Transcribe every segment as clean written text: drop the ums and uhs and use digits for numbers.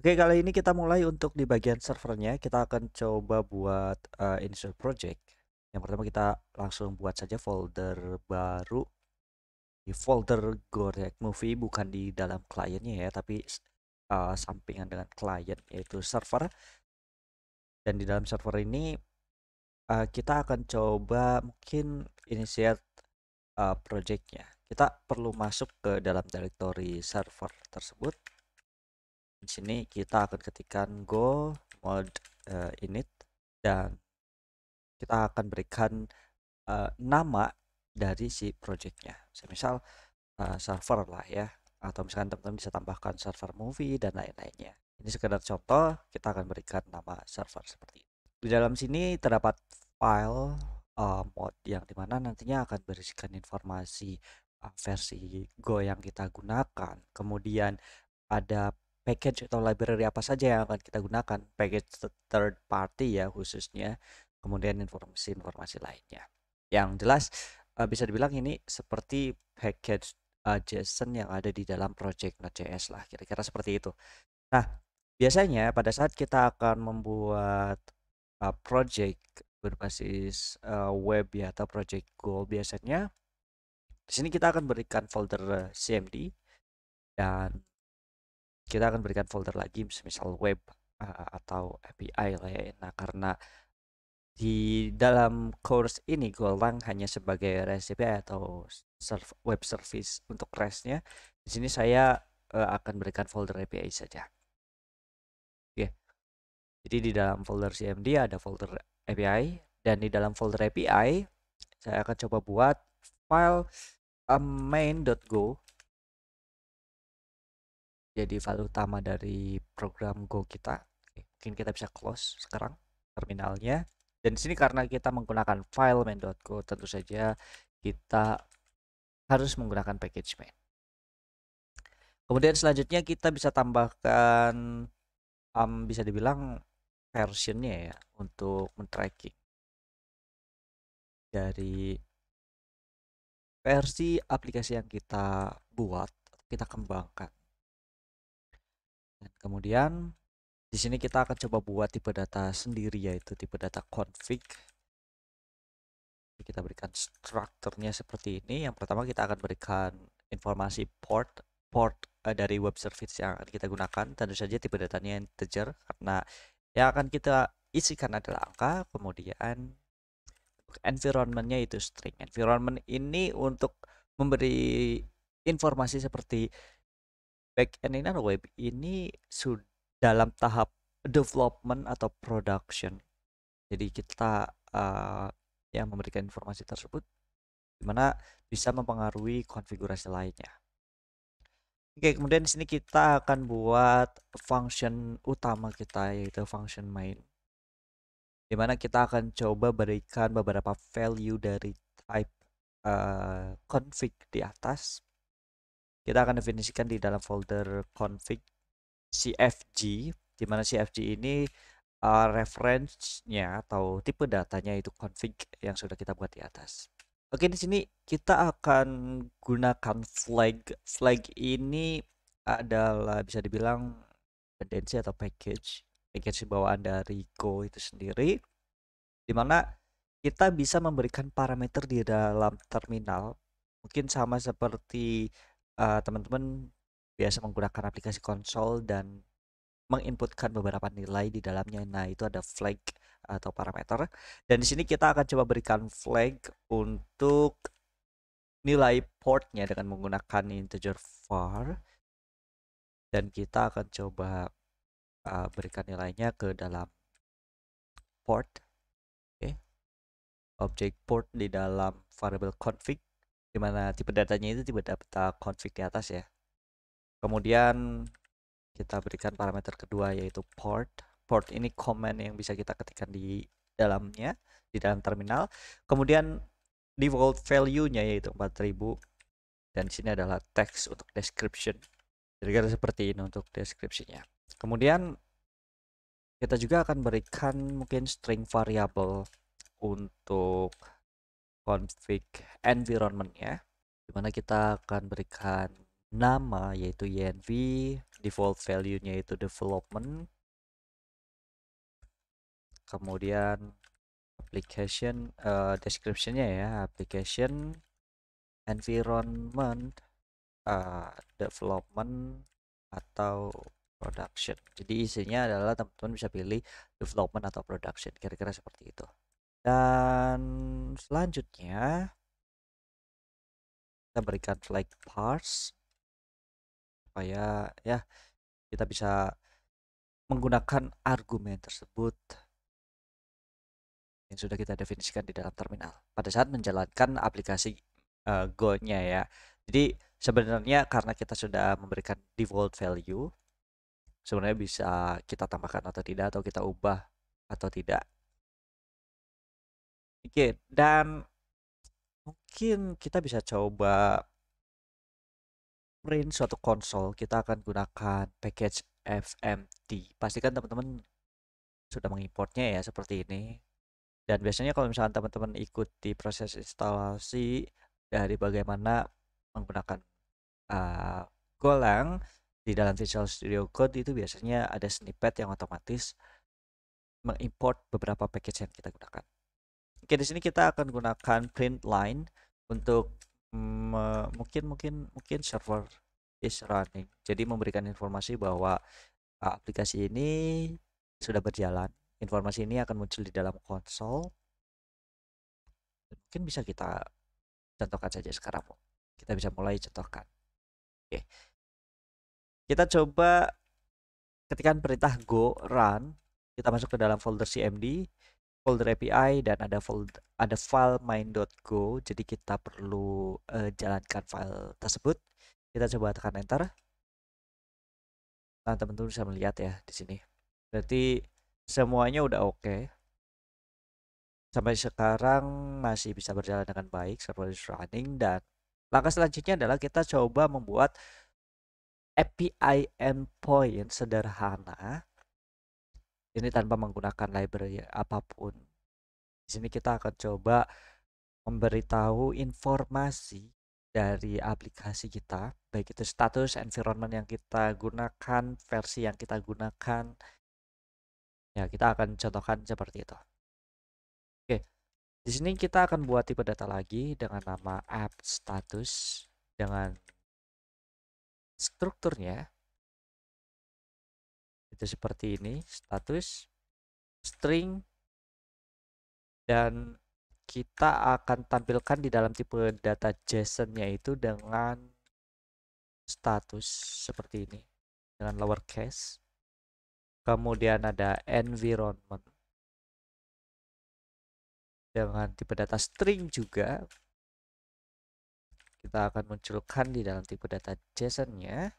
Oke, kali ini kita mulai untuk di bagian servernya. Kita akan coba buat initial project. Yang pertama kita langsung buat saja folder baru di folder Gorek Movie, bukan di dalam kliennya ya, tapi sampingan dengan klien yaitu server. Dan di dalam server ini kita akan coba mungkin initiate projectnya. Kita perlu masuk ke dalam directory server tersebut. Di sini kita akan ketikkan go mod init dan kita akan berikan nama dari si projectnya. Misal server lah ya, atau misalkan teman-teman bisa tambahkan server movie dan lain-lainnya. Ini sekedar contoh, kita akan berikan nama server seperti ini. Di dalam sini terdapat file mod yang dimana nantinya akan berisikan informasi versi Go yang kita gunakan. Kemudian ada package atau library apa saja yang akan kita gunakan, package third party ya khususnya, kemudian informasi-informasi lainnya. Yang jelas bisa dibilang ini seperti package JSON yang ada di dalam project Node.js lah, kira-kira seperti itu. Nah, biasanya pada saat kita akan membuat project berbasis web ya atau project Go, biasanya di sini kita akan berikan folder CMD dan kita akan berikan folder lagi misal web atau API lah ya. Nah, karena di dalam course ini Golang hanya sebagai REST API atau web service untuk REST-nya. Di sini saya akan berikan folder API saja. Oke. Jadi di dalam folder CMD ada folder API dan di dalam folder API saya akan coba buat file main.go. Jadi file utama dari program Go kita. Oke, mungkin kita bisa close sekarang terminalnya. Dan di sini karena kita menggunakan file main.go, tentu saja kita harus menggunakan package main. Kemudian selanjutnya kita bisa tambahkan bisa dibilang versionnya ya untuk men-tracking dari versi aplikasi yang kita buat, kita kembangkan. Dan kemudian di sini kita akan coba buat tipe data sendiri yaitu tipe data config. Kita berikan strukturnya seperti ini. Yang pertama kita akan berikan informasi port dari web service yang akan kita gunakan. Tentu saja tipe datanya integer karena yang akan kita isikan adalah angka. Kemudian environmentnya itu string. Environment ini untuk memberi informasi seperti backend ini atau web ini sudah dalam tahap development atau production. Jadi kita yang memberikan informasi tersebut dimana bisa mempengaruhi konfigurasi lainnya. Oke, kemudian di sini kita akan buat function utama kita yaitu function main, dimana kita akan coba berikan beberapa value dari type config di atas. Kita akan definisikan di dalam folder config CFG, di mana CFG ini reference-nya atau tipe datanya itu config yang sudah kita buat di atas. Oke, di sini kita akan gunakan flag. Flag ini adalah bisa dibilang dependensi atau package bawaan dari Go itu sendiri, di mana kita bisa memberikan parameter di dalam terminal. Mungkin sama seperti teman-teman biasa menggunakan aplikasi konsol dan menginputkan beberapa nilai di dalamnya. Nah, itu ada flag atau parameter. Dan di sini kita akan coba berikan flag untuk nilai portnya dengan menggunakan integer var. Dan kita akan coba berikan nilainya ke dalam port. Oke. Objek port di dalam variable config, di mana tipe datanya itu tipe data config di atas ya. Kemudian kita berikan parameter kedua yaitu port. Port ini command yang bisa kita ketikkan di dalamnya, di dalam terminal. Kemudian default value-nya yaitu 4000 dan di sini adalah text untuk description. Kira-kira seperti ini untuk deskripsinya. Kemudian kita juga akan berikan mungkin string variable untuk config environment-nya, dimana kita akan berikan nama yaitu env default value-nya itu development, kemudian application description-nya ya, application environment development atau production. Jadi isinya adalah teman-teman bisa pilih development atau production, kira-kira seperti itu. Dan selanjutnya kita berikan flag parse supaya ya kita bisa menggunakan argumen tersebut yang sudah kita definisikan di dalam terminal pada saat menjalankan aplikasi Go-nya ya. Jadi sebenarnya karena kita sudah memberikan default value, sebenarnya bisa kita tambahkan atau tidak, atau kita ubah atau tidak. Oke, dan mungkin kita bisa coba print suatu konsol. Kita akan gunakan package fmt. Pastikan teman-teman sudah mengimportnya ya seperti ini. Dan biasanya kalau misalkan teman-teman ikuti proses instalasi dari bagaimana menggunakan Golang di dalam Visual Studio Code, itu biasanya ada snippet yang otomatis mengimport beberapa package yang kita gunakan. Oke, di sini kita akan gunakan print line untuk mungkin server is running. Jadi memberikan informasi bahwa aplikasi ini sudah berjalan. Informasi ini akan muncul di dalam konsol. Mungkin bisa kita contohkan saja sekarang. Kita bisa mulai contohkan. Oke. Kita coba ketikkan perintah go run. Kita masuk ke dalam folder cmd, folder API, dan ada file main.go. Jadi kita perlu jalankan file tersebut. Kita coba tekan enter. Nah, teman-teman bisa melihat ya di sini. Berarti semuanya udah oke. Sampai sekarang masih bisa berjalan dengan baik, server is running, dan langkah selanjutnya adalah kita coba membuat API endpoint sederhana. Ini tanpa menggunakan library apapun. Di sini kita akan coba memberitahu informasi dari aplikasi kita, baik itu status, environment yang kita gunakan, versi yang kita gunakan. Ya, kita akan contohkan seperti itu. Oke, di sini kita akan buat tipe data lagi dengan nama app status dengan strukturnya itu seperti ini, status string, dan kita akan tampilkan di dalam tipe data JSON-nya itu dengan status seperti ini dengan lowercase. Kemudian ada environment dengan tipe data string juga. Kita akan munculkan di dalam tipe data JSON-nya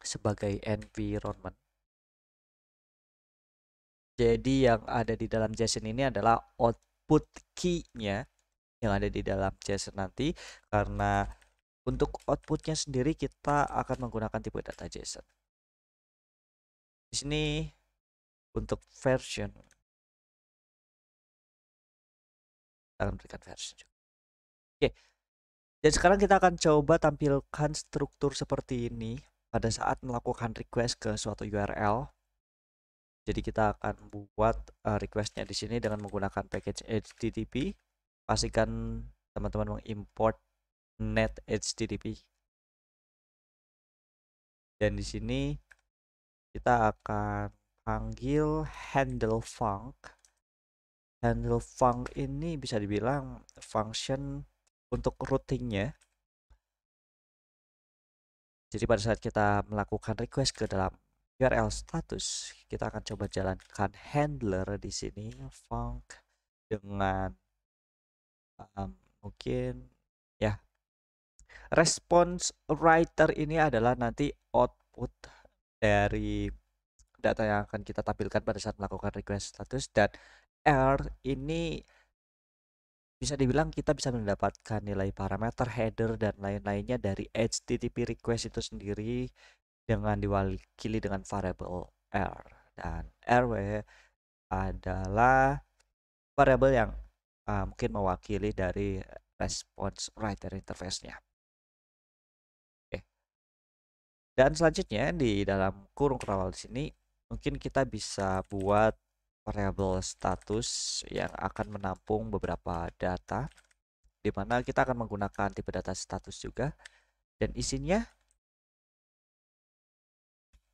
sebagai environment. Jadi yang ada di dalam JSON ini adalah output key-nya yang ada di dalam JSON nanti, karena untuk outputnya sendiri kita akan menggunakan tipe data JSON. Di sini untuk version kita akan berikan version juga. Oke, dan sekarang kita akan coba tampilkan struktur seperti ini pada saat melakukan request ke suatu URL. Jadi kita akan buat requestnya di sini dengan menggunakan package HTTP. Pastikan teman-teman mengimport net HTTP. Dan di sini kita akan panggil handle func. Handle func ini bisa dibilang function untuk routingnya. Jadi pada saat kita melakukan request ke dalam URL status, kita akan coba jalankan handler di sini func dengan mungkin ya response writer. Ini adalah nanti output dari data yang akan kita tampilkan pada saat melakukan request status, dan R ini bisa dibilang kita bisa mendapatkan nilai parameter header dan lain-lainnya dari HTTP request itu sendiri dengan diwakili dengan variable R, dan RW adalah variabel yang mungkin mewakili dari response writer interface-nya. Oke. Dan selanjutnya di dalam kurung kawal di sini mungkin kita bisa buat variabel status yang akan menampung beberapa data, di mana kita akan menggunakan tipe data status juga, dan isinya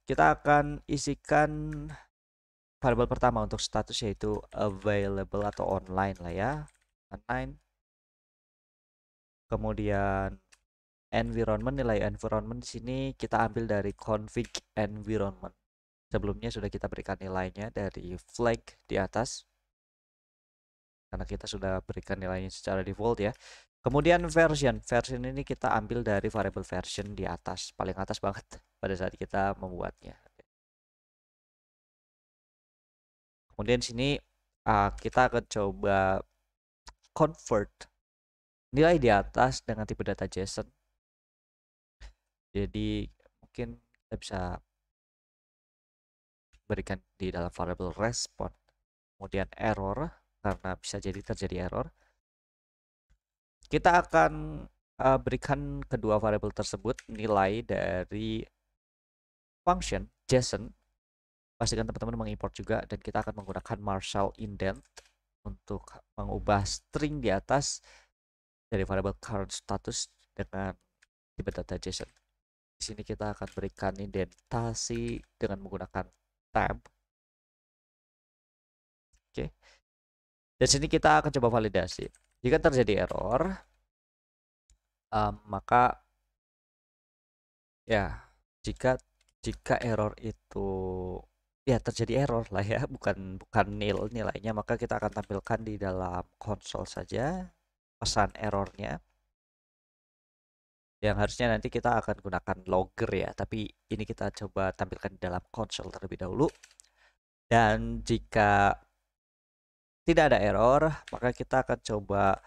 kita akan isikan variabel pertama untuk status yaitu available atau online lah ya, online. Kemudian environment, nilai environment di sini kita ambil dari config environment. Sebelumnya sudah kita berikan nilainya dari flag di atas, karena kita sudah berikan nilainya secara default ya. Kemudian version ini kita ambil dari variable version di atas, paling atas banget pada saat kita membuatnya. Kemudian sini kita akan coba convert nilai di atas dengan tipe data JSON. Jadi mungkin kita bisa berikan di dalam variable respon. Kemudian error, karena bisa jadi terjadi error. Kita akan berikan kedua variabel tersebut nilai dari function JSON. Pastikan teman-teman mengimport juga, dan kita akan menggunakan Marshall indent untuk mengubah string di atas dari variabel current status dengan tipe data JSON. Di sini kita akan berikan indentasi dengan menggunakan tab. Oke. Dan sini kita akan coba validasi. Jika terjadi error, maka ya jika error itu ya terjadi error lah ya, bukan nil nilainya, maka kita akan tampilkan di dalam konsol saja pesan errornya, yang harusnya nanti kita akan gunakan logger ya, tapi ini kita coba tampilkan di dalam konsol terlebih dahulu. Dan jika tidak ada error, maka kita akan coba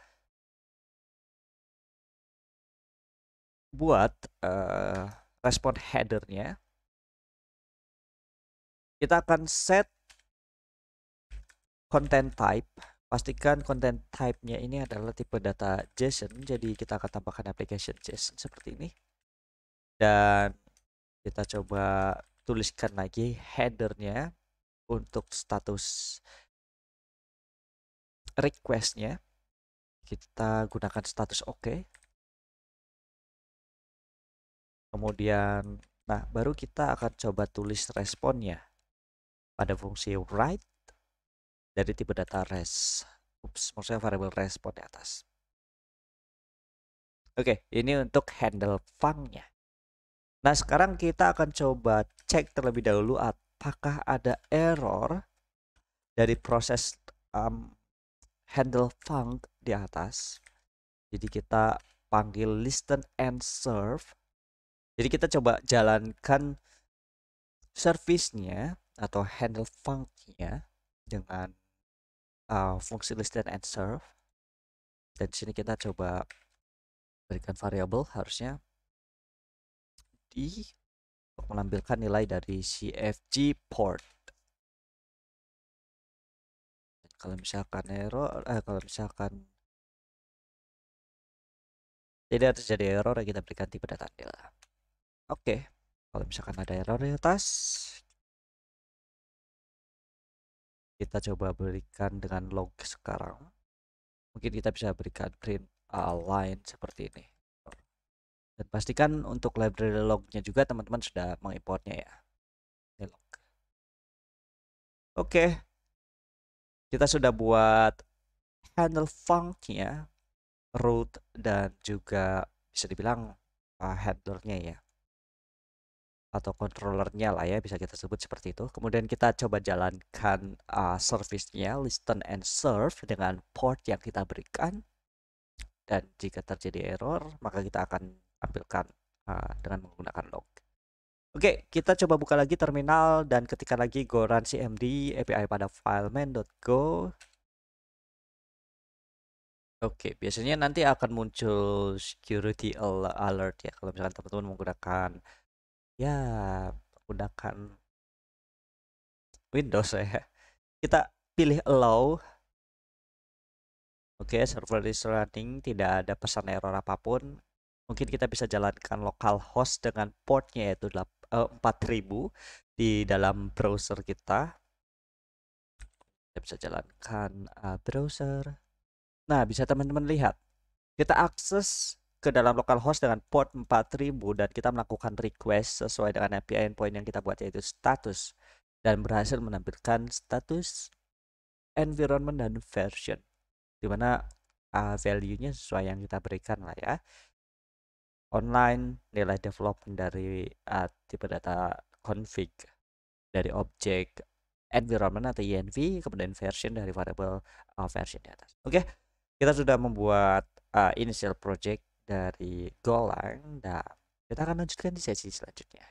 buat respon headernya. Kita akan set content type. Pastikan content type-nya ini adalah tipe data JSON, jadi kita akan tambahkan application JSON seperti ini. Dan kita coba tuliskan lagi headernya untuk status request-nya. Kita gunakan status OK. Kemudian, nah baru kita akan coba tulis responnya pada fungsi write dari tipe data res. Maksudnya variable respon di atas. Oke, ini untuk handle func-nya. Nah, sekarang kita akan coba cek terlebih dahulu apakah ada error dari proses handle func di atas. Jadi kita panggil listen and serve. Jadi kita coba jalankan service-nya atau handle func-nya dengan fungsi listen and serve. Dan di sini kita coba berikan variabel, harusnya di untuk menampilkan nilai dari CFG port. Dan kalau misalkan error, kalau misalkan tidak terjadi error, kita berikan tipe data nil. Oke, kalau misalkan ada error di atas, kita coba berikan dengan log sekarang. Mungkin kita bisa berikan print line seperti ini. Dan pastikan untuk library lognya juga teman-teman sudah mengimportnya ya. Ini log. Oke, kita sudah buat handle func-nya, root, dan juga bisa dibilang handlernya ya, atau controllernya lah ya, bisa kita sebut seperti itu. Kemudian kita coba jalankan service-nya listen and serve dengan port yang kita berikan. Dan jika terjadi error, maka kita akan tampilkan dengan menggunakan log. Oke, kita coba buka lagi terminal dan ketikkan lagi go run cmd API pada fileman.go. Oke, biasanya nanti akan muncul security alert ya kalau misalkan teman-teman menggunakan Windows ya. Kita pilih allow. Oke, server is running, tidak ada pesan error apapun. mungkin kita bisa jalankan localhost dengan portnya yaitu 4000 di dalam browser kita. Kita bisa jalankan browser. Nah, bisa teman-teman lihat, kita akses ke dalam localhost dengan port 4000 dan kita melakukan request sesuai dengan API endpoint yang kita buat yaitu status, dan berhasil menampilkan status, environment, dan version, dimana value-nya sesuai yang kita berikan lah ya. Online, nilai development dari tipe data config dari objek, environment atau env, kemudian version dari variable version di atas. Oke, kita sudah membuat initial project dari Golang. Nah, kita akan lanjutkan di sesi selanjutnya.